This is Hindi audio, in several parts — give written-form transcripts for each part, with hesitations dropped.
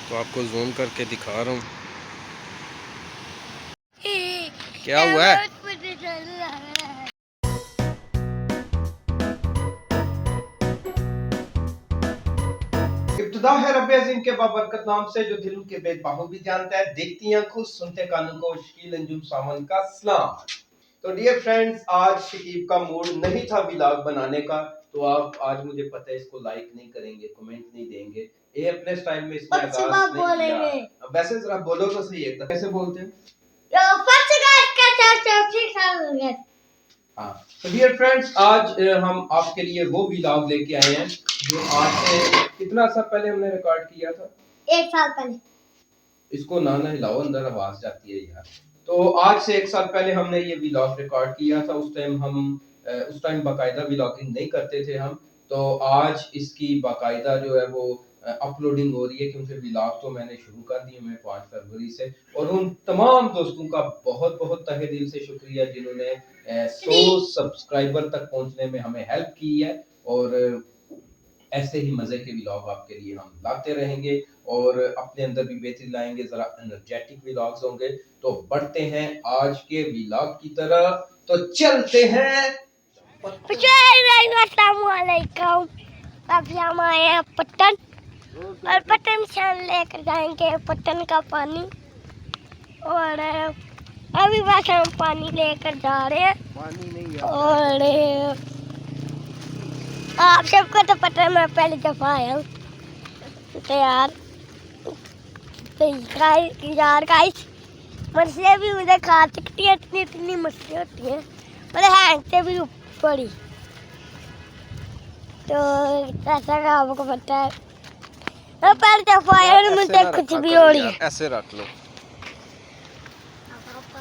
तो आपको जूम करके दिखा रहा हूँ क्या हुआ है। इब्तिदा है रब्बे अज़ीम के बाबरकत नाम से जो दिल के बेबाहू भी जानता है, देखती आंखों सुनते कानों को शकील अंजुम सावन का सलाम। तो डियर फ्रेंड्स, आज शकीब का मूड नहीं था व्लॉग बनाने का, तो आप आज मुझे पता है इसको लाइक नहीं करेंगे, कमेंट नहीं देंगे, ये अपने स्टाइल में इसने आगाज नहीं किया। वैसे जरा बोलो तो सही है, कैसे बोलते हैं? हाँ, तो डियर फ्रेंड्स, आज हम आपके लिए वो व्लॉग लेके आए हैं जो आज से कितना साल पहले हमने रिकॉर्ड किया था। 1 साल पहले। इसको ना हिलाओ, अंदर आवाज जाती है यार। तो आज से 1 साल पहले हमने ये व्लॉग रिकॉर्ड किया था। उस टाइम बाकायदा व्लॉगिंग नहीं करते थे हम। तो आज इसकी बाकायदा जो है वो अपलोडिंग हो रही है, क्योंकि व्लॉग तो मैंने शुरू कर दिए मैं 5 फरवरी से। और उन तमाम दोस्तों का बहुत बहुत तहे दिल से शुक्रिया जिन्होंने 100 सब्सक्राइबर तक पहुंचने में हमें हेल्प की है। और ऐसे ही मजे के व्लॉग आपके लिए हम लाते रहेंगे और अपने अंदर भी बेहतरी लाएंगे, जरा एनर्जेटिक व्लॉग्स होंगे। तो बढ़ते हैं आज के व्लॉग की तरह, तो चलते हैं। अभी हम आए हैं पट्टन, और पट्टन से हम लेकर जाएंगे पट्टन का पानी। और अभी बस हम पानी लेकर जा रहे हैं। पानी नहीं और आप सबको तो पता है, मैं पहली दफा आया हूँ। तो यार गाइस मछलियाँ भी मुझे खा सकती है, इतनी इतनी मछली होती है, मतलब हैंड से भी बड़ी। तो ऐसा का आपको पता है, मैं पहली दफा आया और मुझे कुछ भी हो रही है। ऐसे रख लो।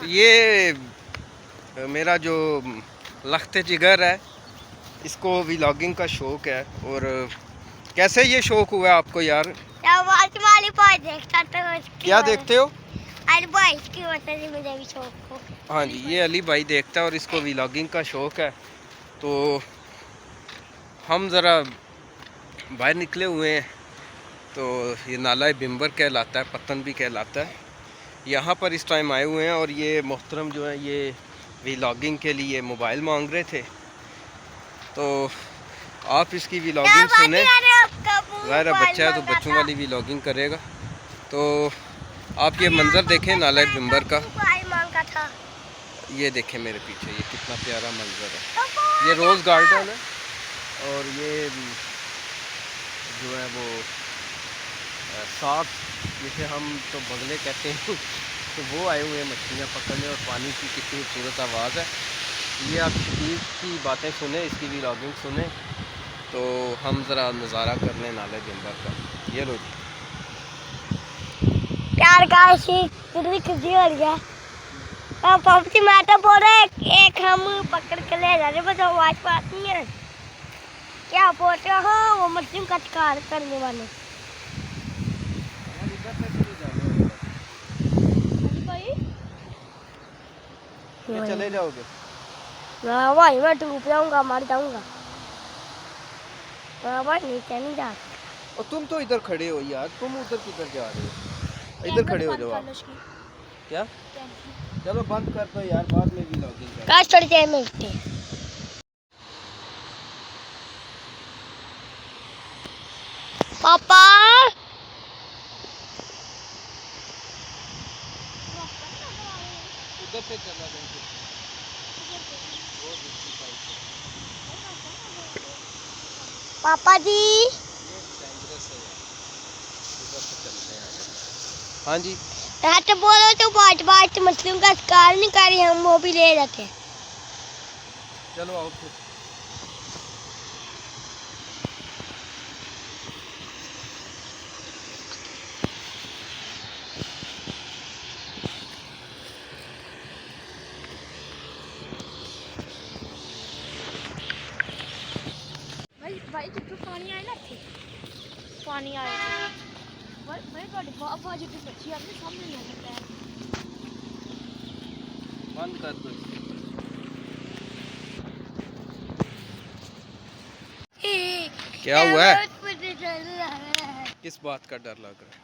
ये मेरा जो लख्त जिगर है, इसको व्लॉगिंग का शौक है। और कैसे ये शौक हुआ आपको यार? देखता तो क्या देखते हो? अली भाई की वजह से मुझे भी शौक हो। हाँ जी, ये अली भाई देखता है और इसको व्लॉगिंग का शौक है। तो हम ज़रा बाहर निकले हुए हैं। तो ये नाला बिम्बर कहलाता है, पत्तन भी कहलाता है। यहाँ पर इस टाइम आए हुए हैं और ये मोहतरम जो है ये व्लॉगिंग के लिए मोबाइल मांग रहे थे। तो आप इसकी व्लॉगिंग सुने, ज़ाहिर बच्चा है तो बच्चों वाली व्लॉगिंग करेगा। तो आप ये मंज़र देखें नाला बिम्बर का, ये देखें मेरे पीछे, ये कितना प्यारा मंज़र है। ये रोज़ गार्डन है और ये जो है वो सांप, जिसे हम तो बगले कहते हैं, तो वो आए हुए हैं मछलियाँ पकड़ने। और पानी की कितनी खूबसूरत आवाज़ है। ये आप शकील की बातें सुने, इसकी व्लॉगिंग सुने, तो हम ज़रा नज़ारा कर लें नाले बिम्बर का। ये लो जी यार गाइस, कितनी खुशी हो रही है। पॉपटी मैं तो बोल रहे एक हम पकड़ के ले जा रहे, बस आवाज पास नहीं है। क्या बोल रहे हो? वो मछली का शिकार करने वाले। चले जाओगे? हाँ भाई, मैं डूब जाऊंगा, मर जाऊंगा। हाँ भाई, नीचे नहीं जा। और तुम तो इधर खड़े हो यार, तुम उधर किधर जा रहे हो? इधर खड़े हो जाओ आप। क्या? चलो बंद कर दो यार, बाद में व्लॉगिंग कर। काश थोड़ी देर में उठते हैं। पापा उधर से चला जाएंगे। पापा जी, हाँ जी, तो बोलो तो बात बात मछलियों का शिकार नहीं करें, हम वो भी ले जाते हैं। चलो आओ फिर। भाई जब पानी आए ना, पानी आया भाई बाबा जी की बच्ची आपने सामने नहीं सकता है। बंद कर दो। क्या हुआ है? किस बात का डर लग रहा है?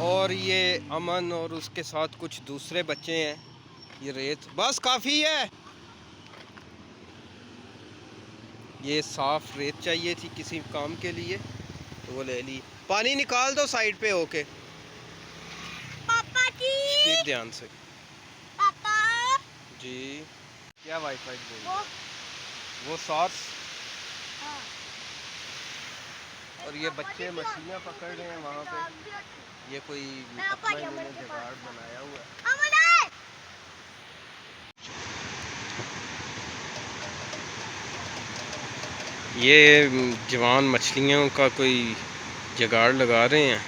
और ये अमन और उसके साथ कुछ दूसरे बच्चे हैं। ये रेत बस काफ़ी है। ये साफ रेत चाहिए थी किसी काम के लिए, तो वो ले ली। पानी निकाल दो साइड पे होके। पापा जी, ध्यान से। पापा जी क्या वाईफाई बोल वो वो सॉर्स। हाँ। और ये बच्चे मछलियाँ पकड़ रहे हैं वहाँ पे। ये कोई अपना इन्होंने जुगाड़ बनाया हुआ है। ये जवान मछलियों का कोई जुगाड़ लगा रहे हैं,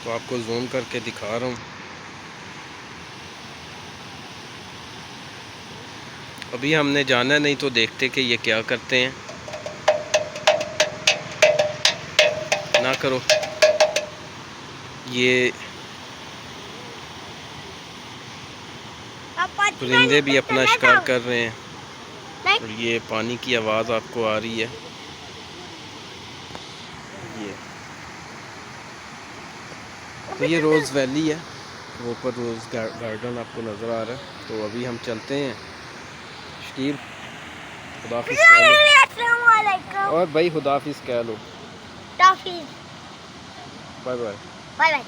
तो आपको जूम करके दिखा रहा हूँ। अभी हमने जाना नहीं, तो देखते कि ये क्या करते हैं। ना करो। ये परिंदे भी अपना शिकार कर रहे हैं, और ये पानी की आवाज़ आपको आ रही है। तो ये रोज़ वैली है, वो ऊपर रोज़ गार्डन आपको नज़र आ रहा है। तो अभी हम चलते हैं। शकील खुदाफिज़ कह लो। और भाई खुदाफिज़ कह लो। Toffee. Bye bye. Bye bye.